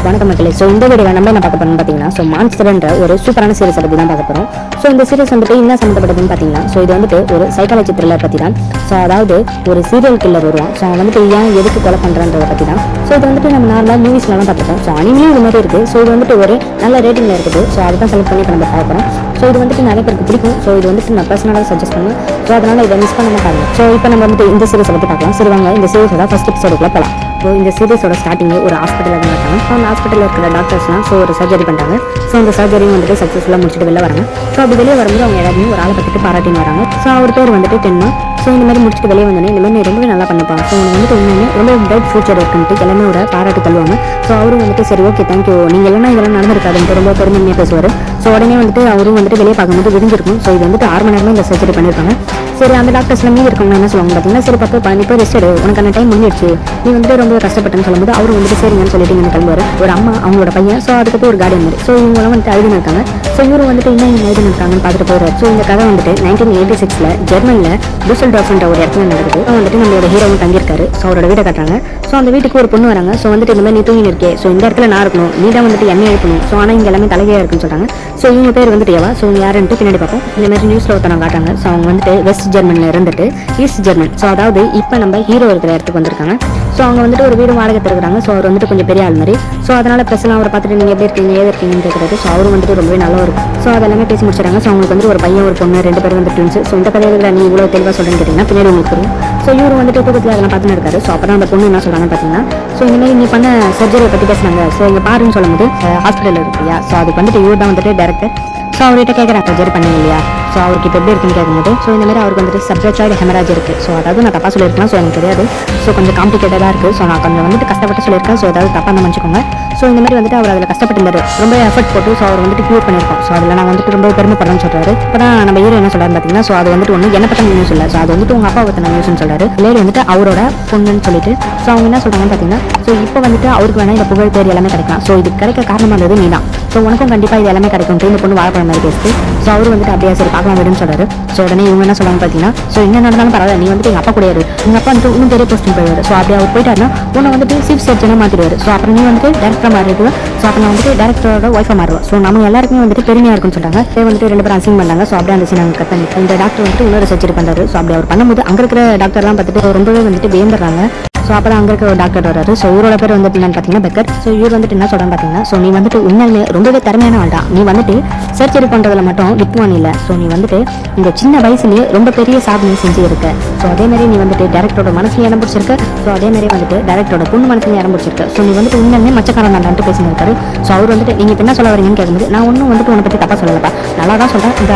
வணக்கம் மக்களே. ஸோ இந்த வீடியோவில் நம்ம என்ன பார்க்க போறோம்னு பார்த்தீங்கன்னா, ஸோ மான்ஸ்டர்ன்ற ஒரு சூப்பரான சீரிஸ் பற்றி தான் பார்க்க போகிறோம். ஸோ இந்த சீரிஸ் வந்துட்டு என்ன சம்மந்தப்பட்டதுன்னு பார்த்தீங்கன்னா, ஸோ இது வந்துட்டு ஒரு சைக்காலஜி த்ரில்லர் பற்றி தான். ஸோ அதாவது ஒரு சீரியல் கில்லர் வருவான். ஸோ அவன் வந்துட்டு ஏன் எதுக்கு கொலை பண்ணுறான்றதை பற்றி தான். ஸோ இது வந்துட்டு நம்ம நார்மலாக மூவிஸ்லாம் பார்த்துருக்கோம். ஸோ அனிமையும் இது மாதிரி இருக்குது. ஸோ இது வந்துட்டு ஒரு நல்ல ரேட்டிங்கில் இருக்குது. ஸோ அதை தான் செலக்ட் பண்ணி இப்போ நம்ம பார்க்குறோம். ஸோ இது வந்துட்டு நிறைய பேருக்கு பிடிக்கும். ஸோ இது வந்துட்டு நான் பர்சனலாக சஜஸ்ட் பண்ணுவேன். ஸோ அதனால் இதை மிஸ் பண்ண மாட்டாங்க. ஸோ இப்போ நம்ம வந்துட்டு இந்த சீரிஸை பற்றி பார்க்கலாம். சரி வாங்க இந்த சீரிஸோட ஃபர்ஸ்ட் எபிசோடுக்குள்ள போகலாம். ஸோ இந்த சீரிஸோட ஸ்டார்டிங் ஒரு ஹாஸ்பிட்டலில் தான் இருக்காங்க. ஸோ அந்த ஹாஸ்பிட்டலில் இருக்கிற டாக்டர்ஸ்லாம் ஸோ ஒரு சர்ஜரி பண்ணுறாங்க. ஸோ அந்த சர்ஜரியும் வந்துட்டு சக்ஸஸ்ஃபுல்லாக முடிச்சுட்டு வெளில வராங்க. ஸோ அப்படி வெளியே வரும்போது அவங்க எல்லாருமே ஒரு ஆளை பற்றிட்டு பாராட்டின்னு வராங்க. ஸோ அவர் பேர் வந்துட்டு டென்னா. ஸோ இந்த மாதிரி முடிச்சுட்டு வெளியே வந்தோடனே இந்த மாதிரி ரொம்பவே நல்லா பண்ணப்பான். ஸோ உனக்கு வந்துட்டு உண்மையுமே ரொம்ப பிரைட் ஃபியூச்சர் இருக்குன்ட்டு எல்லாமே ஒரு பாராட்டு தள்ளுவாங்க. ஸோ அவரும் வந்துட்டு சரி ஓகே தேங்க்யூ, நீங்கள் இல்லைனா இதெல்லாம் நடந்திருக்காதுன்ட்டு ரொம்ப பெருமையாக பேசுவார். ஸோ உடனே வந்துட்டு அவரும் வந்துட்டு வெளியே பார்க்கும்போது விரிஞ்சிருக்கும். ஸோ இது வந்துட்டு 6 மணி நேரமாக இந்த சர்ஜரி பண்ணியிருக்காங்க. சரி அந்த டாக்டர்ஸ்லாம் மீதி இருக்கவங்க என்ன சொல்லுவாங்க பார்த்தீங்கன்னா, சரி பக்கம் இப்போ ரெஸ்ட் எடு, உனக்கான டைம் முடிஞ்சிடுச்சு, நீ வந்துட்டு ரொம்ப கஷ்டப்பட்டேன்னு சொல்லும்போது அவர் வந்துட்டு சரிங்கன்னு சொல்லிட்டு இங்கே கிளம்புவார். ஒரு அம்மா அவங்களோட பையன். ஸோ அதுக்கு ஒரு கார்டியன் மாதிரி. ஸோ இவங்களாம் வந்துட்டு அழுதுன்னு இருக்காங்க. ஸோ இவரும் வந்துட்டு இன்னும் இங்கே எழுதுன்னு இருக்காங்கன்னு பார்த்துட்டு போகிறார். ஸோ இந்த கதை வந்துட்டு 1986 ஜெர்மனியில் டூசல்டார்ஃப்ன்ற ஒரு இடத்துல நடக்குது. வந்துட்டு நம்மளோட ஹீரோவும் தங்கியிருக்காரு. ஸோ அவரோட வீட்டை காட்டுறாங்க. ஸோ அந்த வீட்டுக்கு ஒரு பொண்ணு வராங்க. ஸோ வந்துட்டு இந்த மாதிரி நீ தூங்கி இருக்கே, ஸோ இந்த இடத்துல நான் இருக்கணும், நீ தான் வந்துட்டு என்ன எழுப்பணும். ஸோ ஆனால் இங்கே எல்லாமே தலைகையாக இருக்குன்னு சொல்கிறாங்க. ஸோ இவங்க பேர் வந்துட்டு எவா. ஸோ இவங்க யாருன்ட்டு பின்னாடி பார்ப்போம். இந்த மாதிரி நியூஸில் ஒருத்தவங்க காட்டுறாங்க. ஸோ அவங்க வந்துட்டு வெஸ்ட் ஜெர்மனில் இருந்துட்டு ஈஸ்ட் ஜெர்மன். ஸோ அதாவது இப்போ நம்ம ஹீரோ இருக்கிற இடத்துக்கு வந்திருக்காங்க. ஸோ அவங்க வந்துட்டு ஒரு வீடு வாடகை தருகிறாங்க. ஸோ அவர் வந்துட்டு கொஞ்சம் பெரிய ஆள் மாதிரி. ஸோ அதனால பிரச்சனை அவரை பார்த்துட்டு நீங்கள் எப்படி இருக்கீங்க ஏது இருக்கீங்கன்னு கேட்குறது. ஸோ அவரும் வந்துட்டு ரொம்பவே நல்லா இருக்கும். ஸோ அதெல்லாமே பேசி முடிச்சிடறாங்க. ஸோ அவங்களுக்கு வந்து ஒரு பையன் ஒரு பொண்ணு 2 பேர் வந்து ட்வின்ஸ். ஸோ இந்த கதையில் நீ இவ்வளோ தெளிவாக சொல்கிறேன்னு கேட்டிங்கன்னா பின்னாடி உங்களுக்கு புரியும். ஸோ இவர் வந்துட்டு தூக்கத்தில் அதெல்லாம் பார்த்துன்னு இருக்காரு. ஸோ அப்போ தான் அந்த பொண்ணு என்ன சொல்கிறாங்கன்னு பார்த்தீங்கன்னா, ஸோ இந்த மாதிரி நீ பண்ண சர்ஜரியை பற்றி பேசுனாங்க. ஸோ இங்கே பாருன்னு சொல்லும்போது ஹாஸ்பிட்டலில் இருக்கு இல்லையா. ஸோ அதுக்கு வந்துட்டு இவர் தான் வந்துட்டு டேரக்டர். ஸோ அவர்கிட்ட கேட்குறேன் சர்ஜரி பண்ணீங்க இல்லையா. ஸோ அவருக்கு இப்போ எப்படி இருக்குன்னு கேட்கும்போது, ஸோ இந்த மாதிரி அவருக்கு வந்துட்டு சப்ஜெக்டாக ஹெமராஜ் இருக்குது. ஸோ அதாவது நான் தப்பாக சொல்லியிருக்கேன். ஸோ எனக்கு தெரியாது. ஸோ கொஞ்சம் காம்ப்ளிகேட்டடாக இருக்குது. ஸோ நான் கொஞ்சம் வந்துட்டு கஷ்டப்பட்டு சொல்லியிருக்கேன். ஸோ ஏதாவது தப்பாக தான் மன்னிச்சுக்கோங்க. ஸோ இந்த மாதிரி வந்துட்டு அவர் அதில் கஷ்டப்பட்டு ரொம்ப எஃபர்ட் போட்டு ஸோ அவர் வந்துட்டு க்யூர் பண்ணியிருக்கோம். ஸோ அதில் நான் வந்துட்டு ரொம்ப பெருமைப்படுறேன்னு சொல்கிறாரு. இப்போ தான் நம்ம ஹீரோ என்ன சொல்கிறாரு பார்த்தீங்கன்னா, ஸோ அது வந்துட்டு ஒன்று என்ன பற்றின நியூஸ் இல்லை. ஸோ அது வந்துட்டு உங்கள் அப்பா பற்றின நியூஸ்னு சொல்கிறாரு. லேடி வந்துட்டு அவரோட பொண்ணுன்னு சொல்லிட்டு ஸோ அவங்க என்ன சொல்கிறாங்கன்னு பார்த்தீங்கன்னா, ஸோ இப்போ வந்துட்டு அவருக்கு வேணால் இந்த புகழ் பேர் எல்லாமே கிடைக்கலாம். ஸோ இது கிடைக்க காரணமாக இருந்தது நீ தான். ஸோ உனக்கும் கண்டிப்பாக இது எல்லாமே கிடைக்கும். இந்த பொண்ணு வாழைப்பழம் மாதிரி பேசுது. ஸோ அவர் வந்துட்டு அப்படியே சரி பார்க்கலாம் விடுன்னு சொல்கிறாரு. ஸோ உடனே இவங்க என்ன சொல்லுவாங்க பார்த்தீங்கன்னா, ஸோ என்ன நடந்தாலும் பரவாயில்ல, நீ வந்துட்டு எங்கள் அப்பா கூட இரு, எங்கள் அப்பா வந்துட்டு இன்னும் பெரிய போஸ்டிங் போயிடுவார். ஸோ அப்படி அவர் போயிட்டாருன்னா உன்னை வந்துட்டு சீஃப் சர்ஜனாக மாற்றிடுவார். ஸோ அப்புறம் நீ வந்துட்டு டேரக்டராக மாறிடுவேன். ஸோ அப்போ நான் வந்துட்டு டேரக்டரோட ஒய்ஃபாக மாறுவேன். ஸோ நம்ம எல்லாருக்குமே வந்துட்டு பெருமையாக இருக்குன்னு சொல்கிறாங்க. வந்துட்டு 2 பேரும் அசிங் பண்ணாங்க. ஸோ அப்படியே அந்த சீன் நாங்கள் கட் பண்ணி இந்த டாக்டர் வந்துட்டு இன்னொரு சர்ஜரி பண்ணுறாரு. ஸோ அப்படி அவர் பண்ணும்போது அங்கே இருக்கிற டாக்டர்லாம் பார்த்துட்டு ரொம்பவே வந்துட்டு வேந்துடுறாங்க. ஸோ அப்போ அங்கே இருக்க ஒரு டாக்டர் வராரு. ஸோ இவரோட பேர் வந்துட்டு என்னன்னு பார்த்தீங்கன்னா பெக்கர். ஸோ இவர் வந்துட்டு என்ன சொல்கிறான்னு பார்த்தீங்கன்னா, ஸோ நீ வந்துட்டு உண்மையிலே ரொம்பவே திறமையான ஆள் தான். நீ வந்துட்டு சர்ஜரி பண்ணுறதுல மட்டும் வித்வான் இல்லை. ஸோ நீ வந்துட்டு இந்த சின்ன வயசுலேயே ரொம்ப பெரிய சாதனை செஞ்சு இருக்க. ஸோ அதேமாதிரி நீ வந்துட்டு டேரக்டரோட மனசுலையும் இடம் பிடிச்சிருக்க. ஸோ அதேமாதிரி வந்துட்டு டேரக்டரோட பொண்ணு மனசுலையும் இடம் பிடிச்சிருக்க. ஸோ நீ வந்துட்டு உண்மையுமே மச்சக்காரன் தான்ட்டு பேசியிருக்காரு. ஸோ அவர் வந்துட்டு நீங்கள் இப்போ என்ன சொல்ல வரீங்கன்னு கேட்கும்போது, நான் ஒன்றும் வந்துட்டு உன்னை பற்றி தப்பாக சொல்லலப்பா, நல்லா தான் சொல்கிறேன். இந்த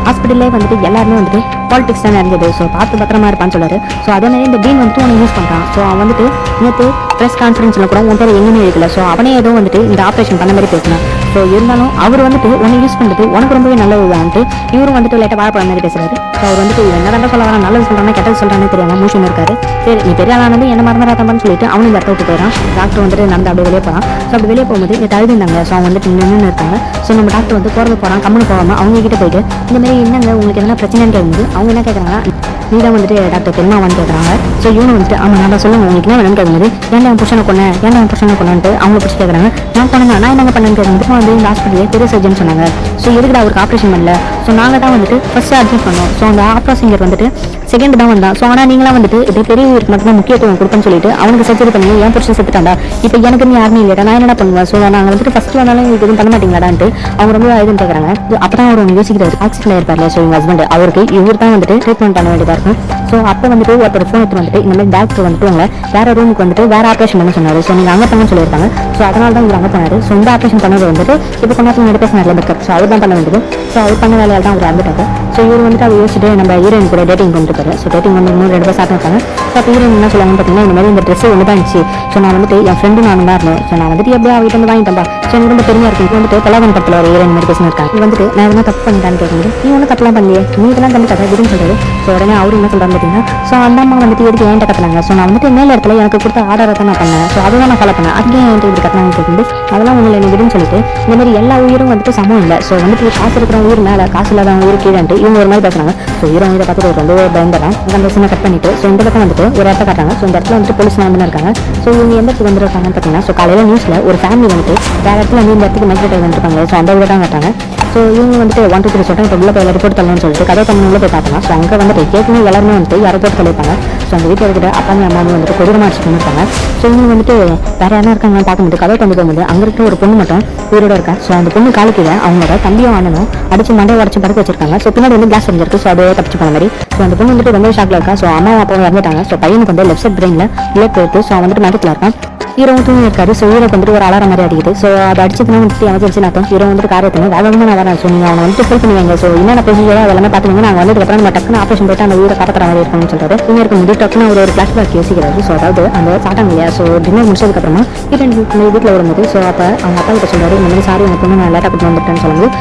ஹாஸ்பிட்டல்லே வந்துட்டு எல்லாருமே வந்துட்டு பாலிடிக்ஸ் தான் இருந்தது. ஸோ பார்த்து பத்திரமா இருப்பான்னு சொல்கிறாரு. ஸோ அதேமாதிரி இந்த டீன் வந்துட்டு உன்னை யூஸ் பண்ணுறான். ஸோ அவன் வந்துட்டு நேற்று ப்ரெஸ் கான்ஃபரன்ஸில் கூட உன் பேர் எங்கேயுமே இருக்கல. ஸோ அவனே ஏதோ வந்துட்டு இந்த ஆப்ரேஷன் பண்ண மாதிரி பேசினான். ஸோ இருந்தாலும் அவர் வந்துட்டு உன்னை யூஸ் பண்ணுறது உனக்கு ரொம்பவே நல்லதுதான்ட்டு இவரும் வந்துட்டு லைட்டாக வாழைப்பழம் மாதிரி பேசுறாரு. ஸோ அவர் வந்துட்டு என்ன சொல்ல வர, நல்லது சொல்கிறானே கெட்டது சொல்கிறானே தெரியாமல் மூஷன் இருக்காரு. சரி நீ பெரிய ஆளானது என்ன மறந்துடாதப்பான்னு சொல்லிட்டு அவனும் இந்த இடத்த விட்டு போயிடான். டாக்டர் வந்துட்டு நடந்து அப்படியே வெளியே போகிறான். ஸோ அப்படி வெளியே போகும்போது இந்த தழுதிருந்தாங்க. ஸோ அவங்க வந்துட்டு நின்று இருக்காங்க. ஸோ நம்ம டாக்டர் வந்து போகிறது போகிறான். கம்முன்னு போகாமல் அவங்க கிட்ட போயிட்டு இந்த மாதிரி என்னங்க உங்களுக்கு எதனா பிரச்சனைன்னு கேட்கும்போது அவங்க என்ன கேட்குறாங்கன்னா, நீ தான் வந்துட்டு டாக்டர் பெருமாவான்னு கேட்குறாங்க. ஸோ இவனு வந்துட்டு ஆமாம் நான் தான் சொல்லுங்க உங்களுக்கு என்ன வேணும்னு கேட்கும்போது, ஏன்டா என் புருஷனை கொண்டேன் ஏன்டா என் புருஷனை கொண்டான்ட்டு அவங்க பிடிச்சி கேட்குறாங்க. நான் பண்ணேன் நான் என்ன பண்ணேன்னு கேட்கும்போது வந்து இந்த ஹாஸ்பிட்டலே பெரிய சர்ஜன் சொன்னாங்க. ஸோ எதுக்கு அவருக்கு ஆப்ரேஷன் பண்ணல. ஸோ நாங்கள் தான் வந்துட்டு ஃபர்ஸ்ட் அட்மிட் பண்ணோம். ஸோ அந்த ஆப்ரேஷன் வந்துட்டு செகண்ட் தான் வந்தான். ஸோ ஆனால் நீங்களாம் வந்துட்டு இது பெரியவருக்கு மட்டும்தான் முக்கியத்துவம் கொடுப்பேன்னு சொல்லிட்டு அவனுக்கு சர்ஜரி பண்ணி என் புருஷன் செத்துட்டாண்டா, இப்போ எனக்கு நீ யாருமே இல்லைடா, நான் என்ன பண்ணுவேன். ஸோ நாங்கள் வந்துட்டு ஃபர்ஸ்ட் வந்தாலும் உங்களுக்கு எதுவும் பண்ண மாட்டீங்களாடான்ட்டு அவங்க ரொம்ப இதுன்னு கேட்குறாங்க. அப்போ தான் அவர் யோசிக்கிறாரு, ஆக்சிடென்ட் இருப்பார்ல. ஸோ எங்கள் ஹஸ்பண்ட் அவருக்கு இவர் தான் வந்துட்டு ட்ரீட்மெண்ட் பண்ண வேண்டியதாக இருக்கும். ஸோ அப்போ வந்துட்டு ஒருத்தர் ஃபோன் எடுத்து வந்துட்டு இந்த மாதிரி டாக்டர் வந்துட்டு உங்களை வேற ரூமுக்கு வந்துட்டு வேற ஆப்ரேஷன் பண்ண சொன்னார். ஸோ நீங்கள் அங்கே பண்ண சொல்லியிருக்காங்க. ஸோ அதனால தான் இவர் அங்கே போனார். ஸோ இந்த ஆப்ரேஷன் பண்ணது வந்துட்டு இப்போ கொஞ்சம் முன்னாடி பேசினார்ல பெக்கர். ஸோ அவர் தான் பண்ண வேண்டியது. ஸோ அவர் பண்ண வேலையால் தான் அவர் இறந்துட்டாரு. ஸோ இவர் வந்துட்டு அவர் யோசிச்சுட்டு நம்ம ஹீரோயின் கூட டேட்டிங் கொண்டுருக்காரு. ஸோ டேட்டிங் வந்து 2 பேர் சாப்பிட்டுருக்காங்க. ஸோ அப்போ ஹீரோயின் என்ன சொல்லுவாங்கன்னு பார்த்தீங்கன்னா, இந்த மாதிரி இந்த ட்ரெஸ் ஒன்று தான் இருந்துச்சு. ஸோ நான் வந்துட்டு என் ஃப்ரெண்டு நான் தான் இருந்தேன். ஸோ நான் வந்துட்டு எப்படியா அவகிட்ட வந்து வாங்கிட்டேன்ப்பா, ஸோ எனக்கு ரொம்ப பெருமையாக இருக்குது. இது வந்துட்டு பலவன் படத்தில் ஒரு ஹீரோயின் மாதிரி பேசினிருக்காங்க. இது வந்துட்டு நான் எதனா தப்பு பண்ணிட்டான்னு கேட்கும்போது நீ ஒன்றும் தப்புலாம் பண்ணலையே, நீ இதெல்லாம் கண்டு கதை விடுன்னு சொல்றது. ஸோ உடனே அவரு என்ன சொல்கிறான்னு பார்த்தீங்கன்னா, ஸோ அந்த அம்மா வந்துட்டு எதுக்கு என்கிட்ட கத்துனாங்க, ஸோ நான் வந்துட்டு மேல இடத்துல எனக்கு கொடுத்த ஆர்டரை தான் நான் பண்ணேன், ஸோ அதுதான் நான் ஃபாலோ பண்ணேன், அதுக்கே என்கிட்ட இப்படி கத்துனாங்க கேட்கும்போது அதெல்லாம் உங்களை நீ விடுன்னு சொல்லிட்டு இந்த மாதிரி எல்லா உயிரும் வந்துட்டு சமம் இல்லை. ஸோ வந்துட்டு காசு இருக்கிற உயிர் மேலே காசு இல்லாத உயிர் கீழேன்ட்டு இவங்க ஒரு மாதிரி பேசுறாங்க. ஸோ ஹீரோ இதை பார்த்துட்டு ஒரு ரொம்ப பயந்துறான். அந்த சீனை கட் பண்ணிட்டு ஸோ இந்த பக்கம் வந்துட்டு ஒரு இடத்த காட்டுறாங்க. ஸோ இந்த இடத்துல வந்துட்டு போலீஸ் வந்து இருக்காங்க. ஸோ இவங்க எந்த இடத்துக்கு வந்துருக்காங்கன்னு பார்த்தீங்கன்னா, ஸோ காலையில் நியூஸில் ஒரு ஃபேமிலி வந்துட்டு வேற இடத்துல வந்து இந்த இடத்துக்கு மைக்ரேட் வந்துருக்காங்க. ஸோ அந்த இதை தான் காட்டுறாங்க. ஸோ இவங்க வந்துட்டு 1 2 3 சொல்லிட்டு இப்போ உள்ள போய் ரிப்போர்ட் தரணும்னு சொல்லிட்டு கதை தமிழ் போய் பார்க்கலாம். ஸோ அங்கே வந்துட்டு கேட்கணும் எல்லாருமே வந்துட்டு யாரை போட்டு சொல்லியிருப்பாங்க. ஸோ அந்த வீட்டில் இருக்கிற அப்பாங்க அம்மாவும் வந்துட்டு கொடூரமாக அடிச்சு பண்ணிருக்காங்க. ஸோ இவங்க வந்துட்டு வேற யாரும் இருக்காங்கன்னு பார்க்கும்போது கதை தந்து போகும்போது அங்கே இருக்கிற ஒரு பொண்ணு மட்டும் உயிரோட இருக்கா. ஸோ அந்த பொண்ணு காலுக்கீழே அவங்களோட தம்பியும் அண்ணனும் அடிச்சு மண்டையை உடச்சு படுக்க வச்சிருக்காங்க. ஸோ பின்னாடி வந்து கிளாஸ் வந்துருக்கு. ஸோ அப்படியே தப்பிச்சு போன மாதிரி. ஸோ அந்த பொண்ணு வந்துட்டு ரொம்ப ஷாக்ல இருக்கா. ஸோ அம்மா அப்பா இறந்துட்டாங்க. ஸோ பையனுக்கு வந்து லெஃப்ட் சைட் பிரெயினில் பிளட் போயிட்டு ஸோ வந்துட்டு மரத்தில் இருக்கான். ஹீரோவும் தூங்கி இருக்காரு. ஸோ ஹீரோக்கு வந்துட்டு ஒரு அலாரம் மாதிரி அடிக்குது. ஸோ அதை அடிச்சதுனா வந்துட்டு எமர்ஜென்சி நாட்டம் ஹீரோ வந்துட்டு காரியத்தினு வேகமாக நான் வரேன். ஸோ நீங்கள் அவங்க வந்துட்டு ஃபுல் பண்ணுவீங்க. ஸோ என்னென்ன ப்ரொசீஜரோ அதெல்லாமே பார்த்துக்கோங்க. நாங்கள் வந்துட்டு அப்புறம் நம்ம டக்குன்னு ஆப்ரேஷன் போயிட்டு அந்த ஊரை காப்பாற்றுற மாதிரி இருக்கணும்னு சொல்றாரு. இங்கே இருக்கும்போது டக்குன்னு ஒரு ஃபிளாஷ்பேக் யோசிக்கிறாரு. ஸோ அதாவது அந்த சாட்டாங்க இல்லையா, ஸோ டின்னர் முடிச்சதுக்கப்புறமா வீட்டில் வரும்போது ஸோ அப்போ அவங்க அப்பா கிட்ட சொல்றாரு, இந்த மாதிரி சாரி உனக்கு பொண்ணு நான் லேட்டாக கூட்டு வந்துட்டேன்னு சொல்லும்போது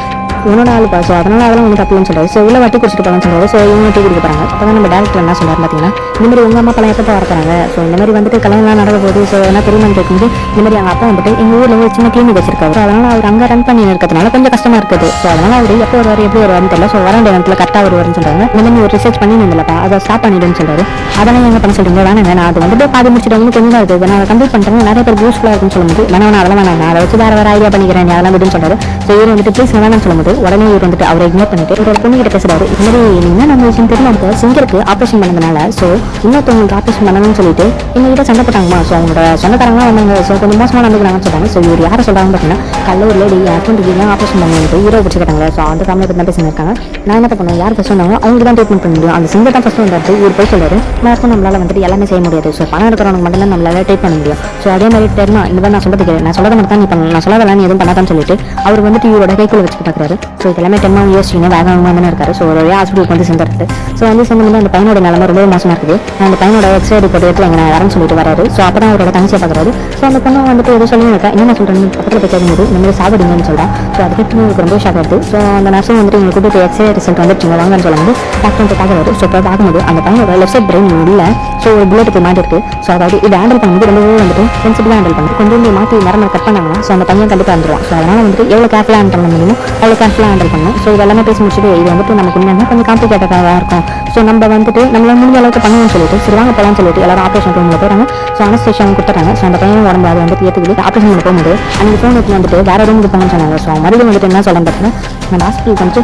உன்னோட ஆள் பா. ஸோ அதனால அதெல்லாம் ஒன்றும் தப்புன்னு சொல்றாரு. ஸோ உள்ள வட்டி குடிச்சிட்டு போகலான்னு சொல்றாரு. ஸோ இவங்க டீ குடிக்க போகிறாங்க. அப்போ தான் நம்ம டேரக்டர் என்ன சொல்றாரு பார்த்தீங்கன்னா, இந்த மாதிரி உங்கள் அம்மா அப்பா எப்போ வரப்போறாங்க, ஸோ இந்த மாதிரி வந்துட்டு கல்யாணம் நடக்க போகுது. ஸோ என்ன தெரியுமான்னு கேட்கும்போது இந்த மாதிரி அவங்க அப்பா வந்துட்டு எங்கள் ஊரில் ஒரு சின்ன கிளினிக் வச்சிருக்காரு. ஸோ அதனால அவர் அங்கே ரன் பண்ணி இருக்கிறதுனால கொஞ்சம் கஷ்டமா இருக்குது. ஸோ அதனால அவர் எப்போ வருவார் எப்படி வருவாருன்னு தெரியல. ஸோ வர வேண்டிய நேரத்தில் கரெக்டாக வருவாருன்னு சொல்றாங்க. இந்த மாதிரி ஒரு ரிசர்ச் பண்ணி இல்லைப்பா அதை ஸ்டாப் பண்ணிடுன்னு சொல்றாரு. அதெல்லாம் எங்க பண்ண சொல்றீங்க, வேணாங்க நான் அது வந்துட்டு பாதி முடிச்சுட்டு வந்து கொஞ்சம் தான் இருக்குது, நான் அதை கம்ப்ளீட் பண்ணுறேன், நிறைய பேர் யூஸ்ஃபுல்லாக இருக்குன்னு சொல்லும்போது வேணா அதெல்லாம் வேணாம், நான் அதை வச்சு வேற ஐடியா பண்ணிக்கிறேன் அதெல்லாம் விடுன்னு சொல்றாரு. ஸோ இவர் வந்துட்டு ப்ளீஸ் வேணாம்னு சொல்லும்போது உடனே இவர் வந்துட்டு அவரை இக்னோர் பண்ணிட்டு ஒரு பொண்ணு கிட்ட பேசுறாரு. இந்த மாதிரி என்ன நம்ம விஷயம் தெரியல, அவங்க சிங்கருக்கு ஆப்ரேஷன் பண்ணதுனால ஸோ இன்னொருத்தவங்களுக்கு ஆப்ரேஷன் பண்ணணும்னு சொல்லிட்டு எங்ககிட்ட சண்டை போட்டாங்கம்மா. ஸோ அவங்களோட சொந்தக்காரங்க வந்தாங்க. ஸோ கொஞ்சம் மோசமாக நடந்துக்கிறாங்கன்னு சொல்றாங்க. ஸோ இவர் யாரை சொல்றாங்க பார்த்தீங்கன்னா, கல்ல ஒரு லேடி ஹஸ்பண்டுக்கு ஏன் ஆப்ரேஷன் பண்ணுறது ஹீரோ பிடிச்சி கேட்டாங்க. ஸோ அந்த ஃபேமிலி பற்றி தான் பேசியிருக்காங்க. நான் என்ன பண்ணுவேன், யார் ஃபர்ஸ்ட் வந்தாங்க அவங்களுக்கு தான் ட்ரீட்மெண்ட் பண்ண முடியும், அந்த சிங்கர் தான் ஃபர்ஸ்ட் வந்தாரு. இவர் போய் சொல்றாரு, நான் நம்மளால வந்துட்டு எல்லாமே செய்ய முடியாது. ஸோ பணம் இருக்கிறவங்க மட்டும் தான் நம்மளால ட்ரீட் பண்ண முடியும். ஸோ அதே மாதிரி தெரியுமா இந்த மாதிரி நான் சொல்றதுக்கு நான் சொல்றதை மட்டும் தான் நீ பண்ணலாம், நான் சொல்லாதெல்லாம் நீ எதுவும் பண்ணாதான்னு சொல்லிட்டு அவர் வந்துட்டு இவரோட கைக்குள்ள வச்சு பார்க்குறாரு. ஸோ இதெல்லாமே 10 மாதம் யோசிச்சிங்கன்னா வேகமாக தானே இருக்காரு. ஸோ ஒரு ஹாஸ்பிட்டலுக்கு வந்து சேர்ந்துருக்கு. ஸோ வந்து சேர்ந்து அந்த பையனோட நிலைமை ரொம்ப மோசமாக இருக்குது. அந்த பையனோட எக்ஸ்ரே ரிப்போர்ட் எடுத்து எங்க நான் வரேன்னு சொல்லிட்டு வராரு. ஸோ அப்போ தான் அவரோட தங்கச்சியை பார்க்குறாரு. ஸோ அந்த பொண்ணு வந்துட்டு எதுவும் சொல்லி இருக்கா, என்ன சொல்றேன்னு பக்கத்தில் போய் கேட்கும்போது இந்த மாதிரி சாப்பிடுங்கன்னு சொல்றா. ஸோ அதுக்கு உங்களுக்கு ரொம்ப ஷாக் ஆகுது. ஸோ அந்த நர்ஸும் வந்துட்டு உங்களுக்கு கூப்பிட்டு எக்ஸ்ரே ரிசல்ட் வந்துருச்சுங்க வாங்கன்னு சொல்லும்போது டாக்டர் பார்க்குறாரு. ஸோ இப்போ பார்க்கும்போது அந்த பையனோட லெஃப்ட் சைட் பிரெயின் இல்லை. ஸோ ஒரு புல்லட் போய் மாட்டி இருக்கு. ஸோ அதாவது இது ஹேண்டில் பண்ணும்போது ரொம்பவே வந்துட்டு சென்சிட்டிவாக ஹேண்டில் பண்ணுது. கொஞ்சம் மாற்றி நரம்பை கட் பண்ணாங்கன்னா ஸோ அந்த பையன் கண்டிப்பாக வந்துருவான். ஸோ அதனால வந்துட்டு எவ்வளோ கேர்ஃபுல்லாக ஹேண்டில் பண்ண முடியுமோ அவ்வளோ கேர்ஃபுல்லாக ஹேண்டில் பண்ணணும். ஸோ இதெல்லாமே பேசி முடிச்சுட்டு இது வந்துட்டு நமக்கு உண்மையாக கொஞ்சம் காம்ப்ளிகேட்டடாக இருக்கும். ஸோ நம்ம வந்துட்டு நம்மளால முடிஞ்ச அளவுக்கு பண்ணுவோம்னு சொல்லிட்டு சரி வாங்க போகலான்னு சொல்லிட்டு எல்லாரும் ஆப்ரேஷன் ரூமில் போகிறாங்க. ஸோ அனஸ்தேஷன் கொடுத்துறாங்க. ஸோ அந்த பையன் உடம்பு அது வந்துட்டு ஏற்றுக்குது. ஆப்ரேஷன் பண்ண போகும்போது அன்றைக்கி ஃபோன் எடுத்து வந்துட்டு வேற ரூமுக்கு போகணும்னு சொன்னாங்க. ஸோ மறுபடியும் வந்துட்டு என்ன சொல்கிறேன் பார்த்தீங்கன்னா, நம்ம ஹாஸ்பிட்டலுக்கு வந்துட்டு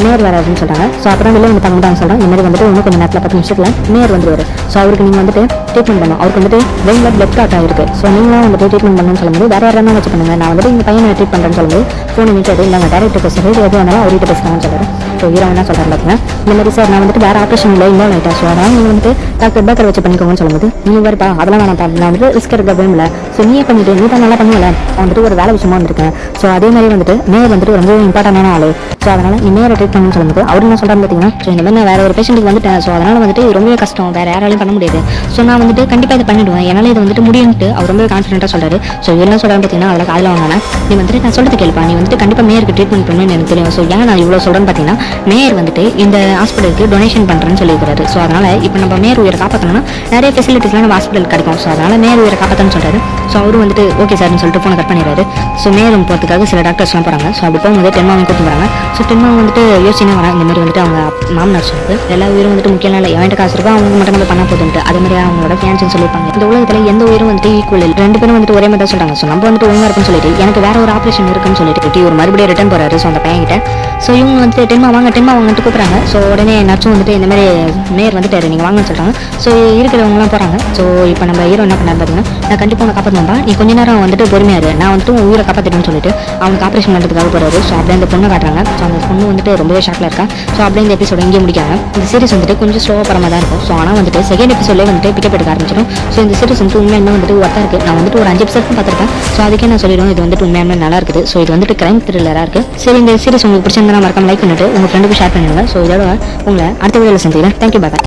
நேர் வராதுன்னு சொல்கிறாங்க. ஸோ அப்புறம் வெளியே வந்து தங்கிட்டான்னு சொல்கிறேன். இந்த மாதிரி வந்துட்டு இன்னும் கொஞ்சம் நேரத்தில் 10 நிமிஷத்தில் நேர் வந்துருவார். ஸோ அவருக்கு நீங்கள் வந்துட்டு ட்ரீட்மெண்ட் பண்ணணும். அவருக்கு வந்துட்டு வெயிலில் பிளட் கிளாட் ஆகிருக்கு. ஸோ நீங்களும் வந்துட்டு ட்ரீட்மெண்ட் பண்ணணும்னு சொல்லும்போது வேறு யாரும் வச்சு பண்ணுங்க, நான் வந்துட்டு இந்த பையனை ட்ரீட் பண்ணுறேன்னு சொல்லும்போது ஃபோன் மீட்டர் இல்லைங்க டேரக்டர் பேசுகிறது எது வந்தாலும் அவர்கிட்ட பேசுகிறாங்கன்னு சொல்கிறாரு. ஸோ ஹீரோ என்ன சொல்கிறாரு பார்த்தீங்கன்னா, இந்த மாதிரி சார் நான் வந்துட்டு வேறு ஆப்ரேஷனில் இன்னும் லைட்டாக ஸோ அதனால் நீங்கள் வந்துட்டு டாக்டர் பேக்கர் வச்சு பண்ணிக்கோங்கன்னு சொல்லும்போது நீங்கள் வேறுப்பா அதெல்லாம் வேணாம், நான் வந்துட்டு ரிஸ்க் எடுக்க விரும்பல. ஸோ நீயே பண்ணிட்டு நீ தான் நல்லா பண்ணுவல, வந்துட்டு ஒரு வேலை விஷயமா வந்திருக்கேன். ஸோ அதே மாதிரி வந்துட்டு நேர் வந்துட்டு ரொம்ப இம்பார்ட்டண்டான ஆளு. ஸோ அதனால் நீ நேரை ட்ரீட் பண்ணணும்னு சொல்லும்போது அவர் என்ன சொல்கிறான்னு பார்த்தீங்கன்னா, ஸோ இந்த மாதிரி நான் வேறு ஒரு பேஷண்ட்டுக்கு வந்துட்டேன். ஸோ அதனால் வந்துட்டு ரொம்பவே கஷ்டம், வேறு யாராலையும் பண்ண முடியாது. ஸோ நான் வந்துட்டு கண்டிப்பாக இதை பண்ணிவிடுவேன், என்னால் இது வந்துட்டு முடியும்ட்டு அவர் ரொம்ப கான்ஃபிடென்ட்டாக சொல்கிறாரு. ஸோ என்ன சொல்கிறான்னு பார்த்தீங்கன்னா, அதில் காலையில் வாங்கினா நீ வந்துட்டு நான் சொல்லிட்டு கேள்ப்பா, நீ வந்துட்டு கண்டிப்பாக மேயருக்கு ட்ரீட்மெண்ட் பண்ணணும்னு எனக்கு தெரியும். ஸோ ஏன் நான் இவ்வளோ சொல்கிறேன்னு பார்த்தீங்கன்னா, மேயர் வந்துட்டு இந்த ஹாஸ்பிட்டலுக்கு டொனேஷன் பண்ணுறேன்னு சொல்லியிருக்காரு. ஸோ அதனால் இப்போ நம்ம மேயர் உயிரை காப்பாற்றணும்னா நிறைய ஃபெசிலிட்டிஸ்லாம் நம்ம ஹாஸ்பிட்டல் கிடைக்கும். ஸோ அதனால் மேயர் உயிரை காப்பாற்றணும்னு சொல்கிறாரு. ஸோ அவரும் வந்துட்டு ஓகே சார்னு சொல்லிட்டு ஃபோனை கட் பண்ணிடுறாரு. ஸோ மேலும் போகிறதுக்காக சில டாக்டர்ஸ்லாம் போகிறாங்க. ஸோ அப்படி போகும்போது 10 மாதம் கூட்டு போகிறாங்க. ஸோ 10 மாதம் வந்துட்டு யோசிச்சுனே வராங்க. இந்த மாதிரி வந்துட்டு அவங்க மாமனார் சொல்லுது எல்லா உயிரும் வந்துட்டு முக்கியம் இல்லை, எவன்ட்ட காசு இருக்கோ அவங்க மட்டும் நம்ம பண்ண போதுன்ட்டு அதே மாதிரி அவங்களோட ஃபேன்ஸ்னு சொல்லியிருப்பாங்க. இந்த உலகத்தில் எந்த உயிரும் வந்துட்டு ஈக்குவல் இல்லை, 2 பேரும் வந்துட்டு ஒரே மாதிரி தான் சொல்கிறாங்க. ஸோ நம்ம வந்துட்டு ஒழுங்காக இருக்குன்னு சொல்லிட்டு எனக்கு வேற ஒரு ஆப்ரேஷன் இருக்குன்னு சொல்லிட்டு ஒரு மறுபடியும் ரிட்டர்ன் போகிறாரு. ஸோ அந்த பையன் கிட்ட ஸோ இவங்க வந்துட்டு 10 மாதம் வந்துட்டு கூப்பிட்றாங்க. ஸோ உடனே நர்ஸும் வந்துட்டு இந்த மாதிரி மேயர் வந்துட்டு நீங்கள் வாங்கன்னு சொல்கிறாங்க. ஸோ இருக்கிறவங்களாம் போகிறாங்க. ஸோ இப்போ நம்ம ஹீரோ என்ன பண்ணாரு பார்த்தீங்கன்னா, நான் கண்டிப்பாக உன்னை காப்பாற்றணும்பா, நீ கொஞ்ச நேரம் வந்துட்டு பொறுமையாரு, நான் வந்துட்டு உன் உயிரை காப்பாற்றிட்டேன்னு சொல்லிட்டு அவனுக்கு ஆப்ரேஷன் பண்ணுறதுக்காக போகிறாரு. ஸோ அப்படியே அந்த பொண்ணை காட்டுறாங்க. ஸோ அந்த பொண்ணு வந்துட்டு ரொம்பவே ஷாக்கில் இருக்கா. ஸோ அப்படியே இந்த எபிசோட இங்கே முடிக்காங்க. இந்த சீரிஸ் வந்துட்டு கொஞ்சம் ஸ்லோவாக பரமாக தான் இருக்கும். ஸோ ஆனால் வந்துட்டு செகண்ட் எபிசோட்லேயே வந்துட்டு பிக்கப் எடுக்க ஆரம்பிச்சிடும். ஸோ இந்த சீரிஸ் வந்துட்டு உண்மையாக இன்னும் வந்துட்டு ஒர்த்தாக இருக்குது. நான் வந்துட்டு ஒரு 5 எபிசோட் பார்த்துருக்கேன். ஸோ அதுக்கே நான் சொல்லிடுவேன் இது வந்துட்டு உண்மையாக நல்லா இருக்குது. ஸோ இது வந்துட்டு கிரைம் த்ரில்லராக இருக்குது. சரி இந்த சீரிஸ் உங்களுக்கு பிடிச்சிருந்தா மறக்காம லைக் பண்ணிட்டு உங்கள் ஃப்ரெண்டுக்கு ஷேர் பண்ணிடுங்க. ஸோ இதோட உங்களை அடுத்த வீடியோவில் சந்திக்கிறேன். தேங்க்யூ, பாய்.